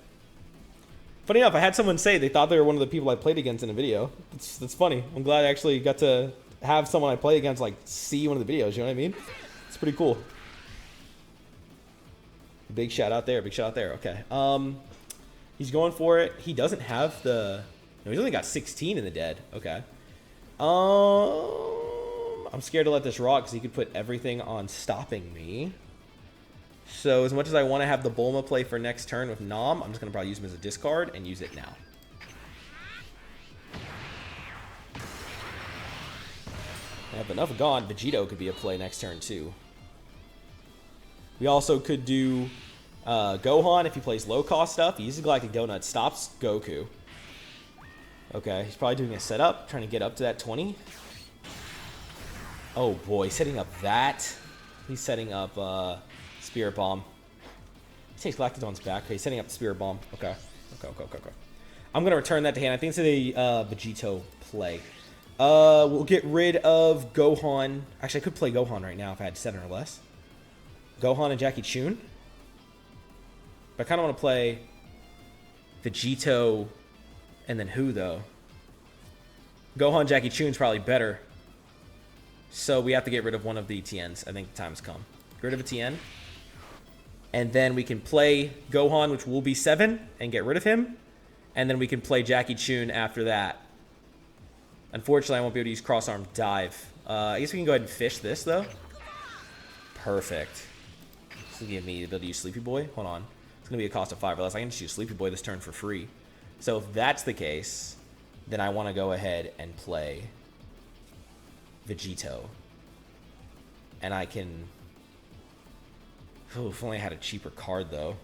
Funny enough, I had someone say they thought they were one of the people I played against in a video. That's funny. I'm glad I actually got to have someone I play against see one of the videos. You know what I mean? It's pretty cool. Big shout out there. Big shout out there. Okay. He's going for it. He doesn't have the... No, he's only got 16 in the dead. Okay. I'm scared to let this rock because he could put everything on stopping me. So as much as I want to have the Bulma play for next turn with Nom, I'm just going to probably use him as a discard and use it now. Yeah, but enough gone. Vegito could be a play next turn too. We also could do... Gohan, if he plays low-cost stuff, he uses Galactic Donut, stops Goku. Okay, he's probably doing a setup, trying to get up to that 20. Oh boy, he's setting up that. He's setting up Spirit Bomb. He takes Galactic Donut's back. Okay, he's setting up the Spirit Bomb. Okay. Okay. I'm going to return that to hand. I think it's a Vegito play. We'll get rid of Gohan. Actually, I could play Gohan right now if I had 7 or less. Gohan and Jackie Chun. But I kind of want to play Vegito and then who, though? Gohan, Jackie Chun's probably better. So we have to get rid of one of the TNs. I think the time's come. Get rid of a TN. And then we can play Gohan, which will be 7, and get rid of him. And then we can play Jackie Chun after that. Unfortunately, I won't be able to use cross-arm dive. I guess we can go ahead and fish this, though. Perfect. This will give me the ability to use Sleepy Boy. Hold on. It's going to be a cost of 5 or less. I can just use Sleepy Boy this turn for free. So if that's the case, then I want to go ahead and play Vegito. And I can... Oh, if only I had a cheaper card, though.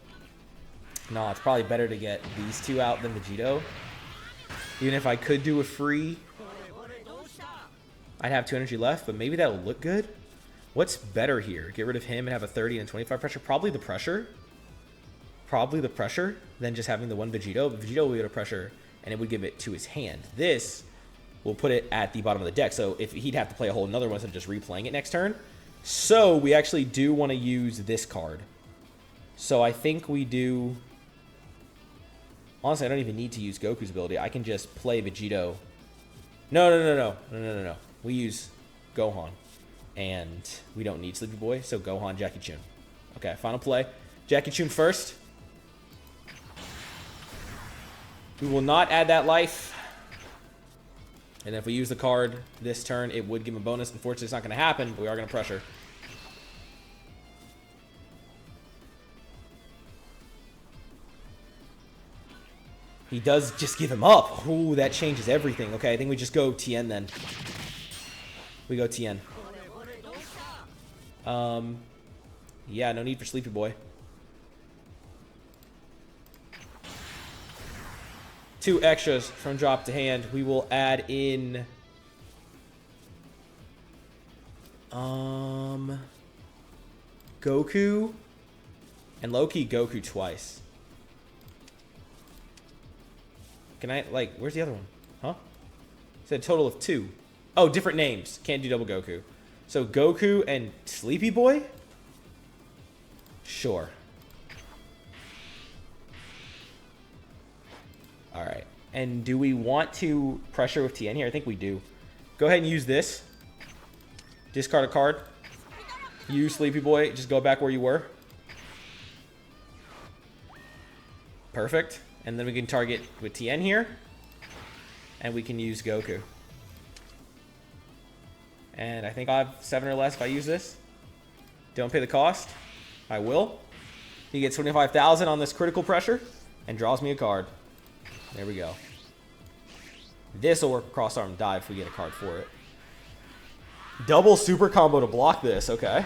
No, it's probably better to get these two out than Vegito. Even if I could do a free, I'd have 2 energy left, but maybe that'll look good. What's better here? Get rid of him and have a 30 and 25 pressure? Probably the pressure. Probably the pressure than just having the one Vegito. But Vegito will get a pressure, and it would give it to his hand. This will put it at the bottom of the deck. So if he'd have to play a whole another one instead of just replaying it next turn. So we actually do want to use this card. So I think we do... Honestly, I don't even need to use Goku's ability. I can just play Vegito. No. We use Gohan. And we don't need Sleepy Boy, so Gohan, Jackie Chun. Okay, final play. Jackie Chun first. We will not add that life. And if we use the card this turn, it would give him a bonus. Unfortunately, it's not going to happen, but we are going to pressure. He does just give him up. Ooh, that changes everything. Okay, I think we just go Tien then. We go Tien. Yeah, no need for Sleepy Boy. 2 extras from drop to hand. We will add in... Goku. And low-key Goku twice. Can I, like, where's the other one? Huh? It said a total of 2. Oh, different names. Can't do double Goku. So Goku and Sleepy Boy? Sure. Alright. And do we want to pressure with Tien here? I think we do. Go ahead and use this. Discard a card. Use Sleepy Boy. Just go back where you were. Perfect. And then we can target with Tien here. And we can use Goku. And I think I'll have 7 or less if I use this. Don't pay the cost. I will. He gets 25,000 on this critical pressure. And draws me a card. There we go. This will work cross arm dive if we get a card for it. Double super combo to block this. Okay.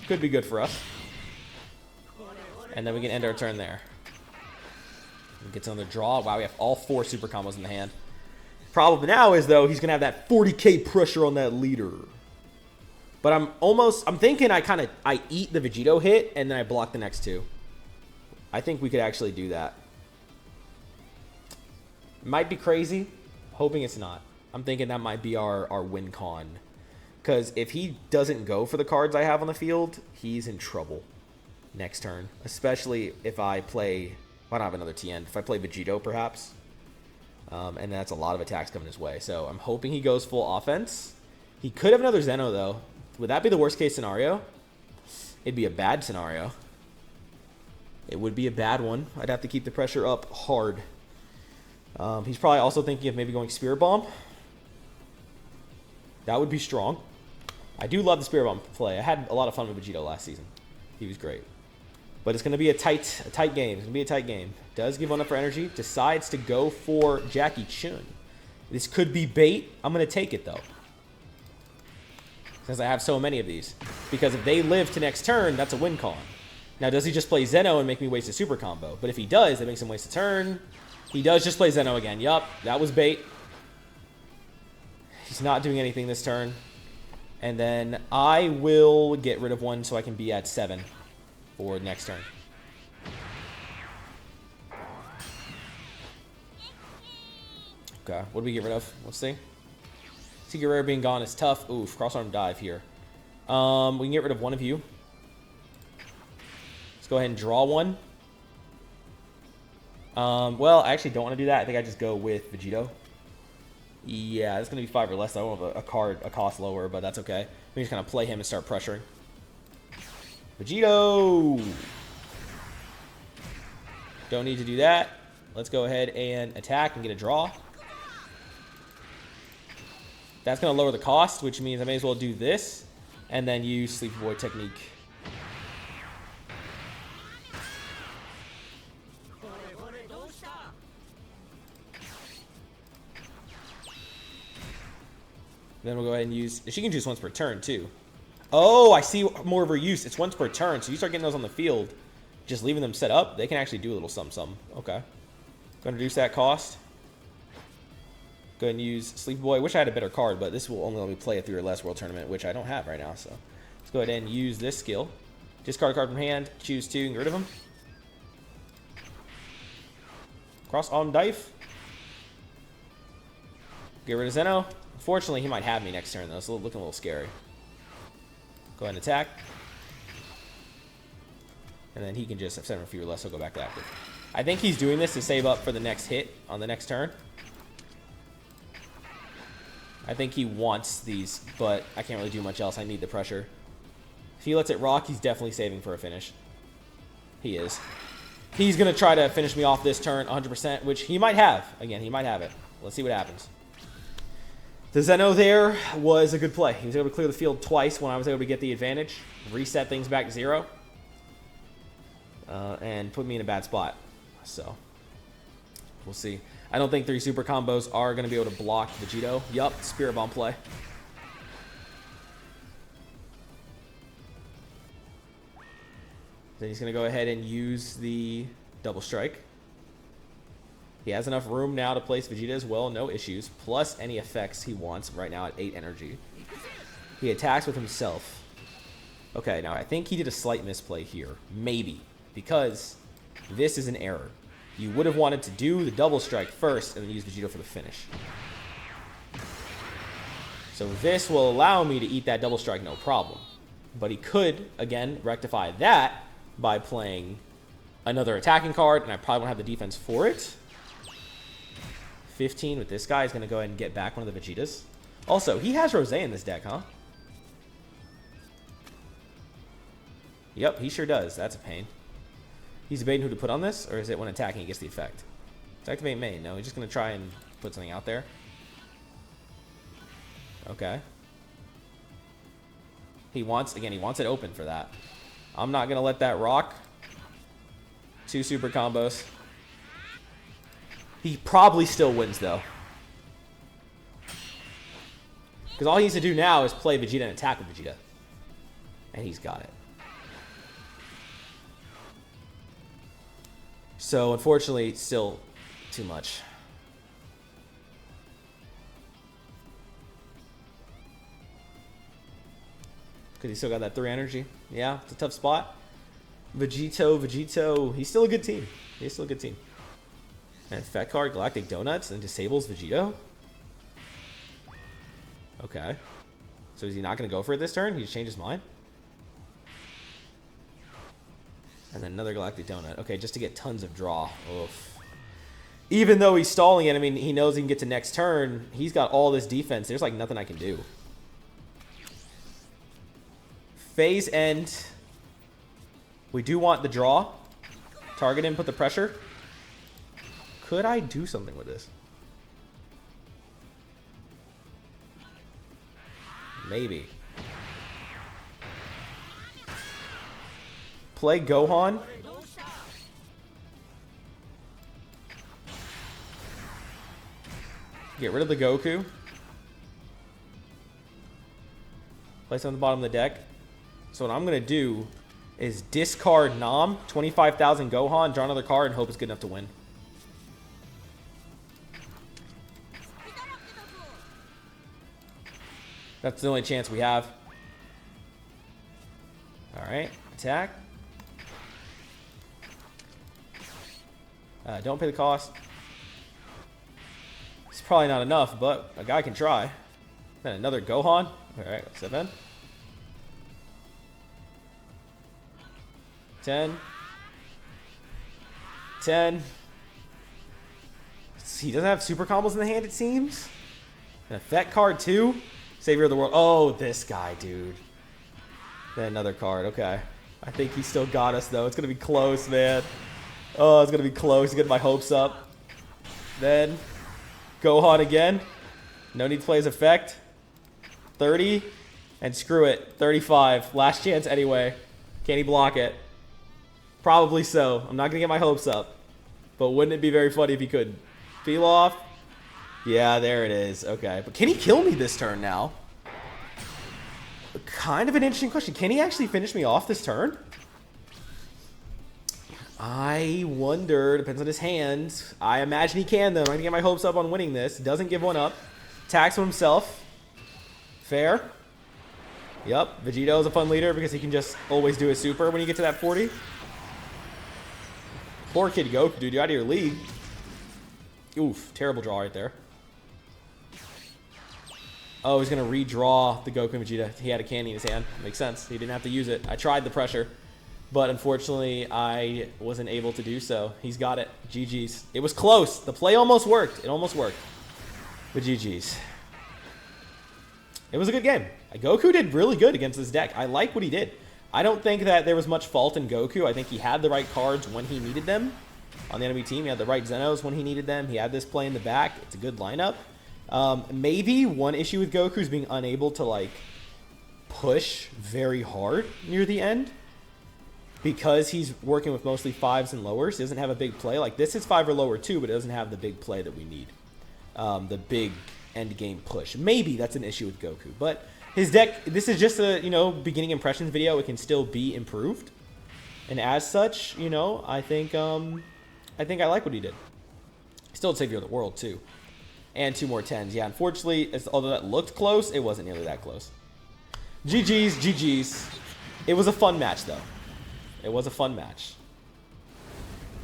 Could be good for us. And then we can end our turn there. Gets another draw. Wow, we have all 4 super combos in the hand. Problem now is, though, he's going to have that 40k pressure on that leader. But I'm thinking I eat the Vegito hit, and then I block the next 2. I think we could actually do that. Might be crazy. Hoping it's not. I'm thinking that might be our win con. Because if he doesn't go for the cards I have on the field, he's in trouble next turn. Especially if I play... Why not have another Tien? If I play Vegito, perhaps. And that's a lot of attacks coming his way. So I'm hoping he goes full offense. He could have another Zeno, though. Would that be the worst case scenario? It'd be a bad scenario. It would be a bad one. I'd have to keep the pressure up hard. He's probably also thinking of maybe going Spirit Bomb. That would be strong. I do love the Spirit Bomb play. I had a lot of fun with Vegito last season. He was great. But it's going to be a tight game. It's going to be a tight game. Does give one up for energy. Decides to go for Jackie Chun. This could be bait. I'm going to take it, though. Since I have so many of these. Because if they live to next turn, that's a win con. Now, does he just play Zeno and make me waste a super combo? But if he does, that makes him waste a turn. He does just play Zeno again. Yup, that was bait. He's not doing anything this turn. And then I will get rid of one so I can be at 7. For next turn. Okay, what do we get rid of? Let's see. Secret Rare being gone is tough. Oof, cross-arm dive here. We can get rid of one of you. Let's go ahead and draw one. Well, I actually don't want to do that. I think I just go with Vegito. Yeah, it's going to be 5 or less. I don't have a cost lower, but that's okay. We just kind of play him and start pressuring. Vegito! Don't need to do that. Let's go ahead and attack and get a draw. That's going to lower the cost, which means I may as well do this and then use Sleepy Boy technique. Then we'll go ahead and use... She can juice once per turn, too. Oh, I see more of her use. It's once per turn, so you start getting those on the field. Just leaving them set up, they can actually do a little something. Okay. Going to reduce that cost. Go ahead and use Sleepy Boy. Wish I had a better card, but this will only let me play it through a less world tournament, which I don't have right now. So let's go ahead and use this skill. Discard a card from hand, choose 2, and get rid of them. Cross on Dive. Get rid of Zeno. Unfortunately, he might have me next turn, though. It's looking a little scary. Go ahead and attack. And then he can just, if 7 or fewer less, he'll go back to active. I think he's doing this to save up for the next hit on the next turn. I think he wants these, but I can't really do much else. I need the pressure. If he lets it rock, he's definitely saving for a finish. He is. He's going to try to finish me off this turn 100%, which he might have. Again, he might have it. Let's see what happens. The Zeno there was a good play. He was able to clear the field twice when I was able to get the advantage, reset things back to 0, and put me in a bad spot. So, we'll see. I don't think 3 super combos are going to be able to block Vegito. Yup, Spirit Bomb play. Then he's going to go ahead and use the double strike. He has enough room now to place Vegeta as well, no issues, plus any effects he wants right now at 8 energy. He attacks with himself. Okay, now I think he did a slight misplay here. Maybe. Because this is an error. You would have wanted to do the double strike first and then use Vegito for the finish. So this will allow me to eat that double strike no problem. But he could, again, rectify that by playing another attacking card, and I probably won't have the defense for it. 15 with this guy is going to go ahead and get back one of the Vegetas. Also, he has Rosé in this deck, huh? Yep, he sure does. That's a pain. He's debating who to put on this, or is it when attacking he gets the effect? Let's activate main. No, he's just going to try and put something out there. Okay. He wants it open for that. I'm not going to let that rock. 2 super combos. He probably still wins, though. Because all he needs to do now is play Vegeta and attack with Vegeta. And he's got it. So, unfortunately, still too much. Because he still got that 3 energy. Yeah, it's a tough spot. Vegito. He's still a good team. He's still a good team. And Fat Card, Galactic Donuts, and disables Vegito. Okay. So is he not going to go for it this turn? He just changed his mind? And then another Galactic Donut. Okay, just to get tons of draw. Oof. Even though he's stalling it, I mean, he knows he can get to next turn. He's got all this defense. There's like nothing I can do. Phase end. We do want the draw. Target him, put the pressure. Could I do something with this? Maybe. Play Gohan. Get rid of the Goku. Place it on the bottom of the deck. So what I'm going to do is discard Nam, 25,000 Gohan, draw another card, and hope it's good enough to win. That's the only chance we have. Alright, attack. Don't pay the cost. It's probably not enough, but a guy can try. Then another Gohan. Alright, 7. 10. 10. He doesn't have super combos in the hand, it seems. An effect card, too. Savior of the world. Oh, this guy, dude. Then another card. Okay. I think he still got us, though. It's going to be close, man. Oh, it's going to be close. Getting my hopes up. Then, Gohan again. No need to play his effect. 30. And screw it. 35. Last chance anyway. Can he block it? Probably so. I'm not going to get my hopes up. But wouldn't it be very funny if he could? Peel off. Yeah, there it is. Okay. But can he kill me this turn now? Kind of an interesting question. Can he actually finish me off this turn? I wonder. Depends on his hand. I imagine he can, though. I'm going to get my hopes up on winning this. Doesn't give one up. Attacks himself. Fair. Yep. Vegito is a fun leader because he can just always do a super when you get to that 40. Poor Kid Goku, dude. You're out of your league. Oof. Terrible draw right there. Oh, he's going to redraw the Goku and Vegeta. He had a candy in his hand. Makes sense. He didn't have to use it. I tried the pressure, but unfortunately, I wasn't able to do so. He's got it. GG's. It was close. The play almost worked. It almost worked. But GG's. It was a good game. Goku did really good against this deck. I like what he did. I don't think that there was much fault in Goku. I think he had the right cards when he needed them. On the enemy team, he had the right Zenos when he needed them. He had this play in the back. It's a good lineup. Maybe one issue with Goku is being unable to, like, push very hard near the end. Because he's working with mostly 5s and lowers. He doesn't have a big play. Like, this is 5 or lower too, but it doesn't have the big play that we need. The big end game push. Maybe that's an issue with Goku. But his deck, this is just a, beginning impressions video. It can still be improved. And as such, I think I like what he did. Still Savior of the World, too. And 2 more 10s. Yeah, unfortunately, although that looked close, it wasn't nearly that close. GG's, GG's. It was a fun match, though. It was a fun match.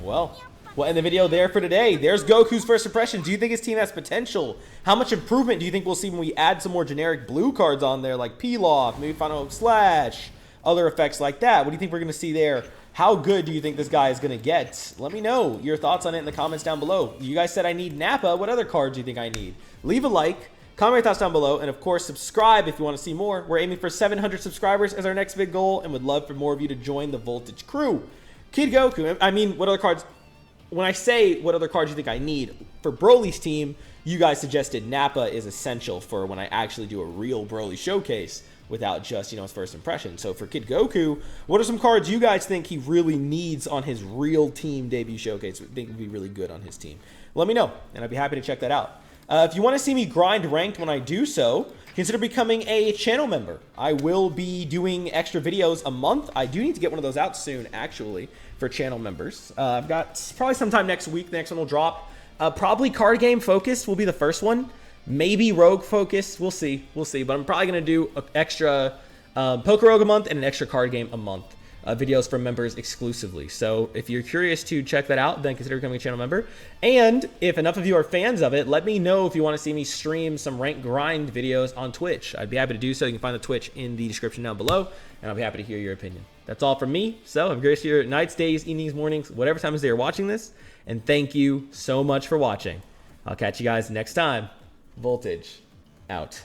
Well, we'll end the video there for today. There's Goku's first impression. Do you think his team has potential? How much improvement do you think we'll see when we add some more generic blue cards on there, like Peel Off, maybe Final Hope Slash, other effects like that? What do you think we're going to see there? How good do you think this guy is going to get? Let me know your thoughts on it in the comments down below. You guys said I need Nappa. What other cards do you think I need? Leave a like, comment your thoughts down below, and of course, subscribe if you want to see more. We're aiming for 700 subscribers as our next big goal, and would love for more of you to join the Voltage crew. Kid Goku, I mean, what other cards? When I say what other cards you think I need for Broly's team, you guys suggested Nappa is essential for when I actually do a real Broly showcase without just, his first impression. So for Kid Goku, what are some cards you guys think he really needs on his real team debut showcase? I think would be really good on his team. Let me know, and I'd be happy to check that out. If you want to see me grind ranked when I do so, consider becoming a channel member. I will be doing extra videos a month. I do need to get one of those out soon, actually, for channel members. I've got probably sometime next week. The next one will drop. Probably card game focused will be the first one. Maybe rogue focused. We'll see. We'll see. But I'm probably going to do an extra Poker Rogue a month and an extra card game a month. Videos for members exclusively. So if you're curious to check that out, then consider becoming a channel member. And if enough of you are fans of it, let me know if you want to see me stream some rank grind videos on Twitch. I'd be happy to do so. You can find the Twitch in the description down below, and I'll be happy to hear your opinion. That's all from me. So have a great your nights, days, evenings, mornings, whatever time of day you're watching this. And thank you so much for watching. I'll catch you guys next time. Voltage out.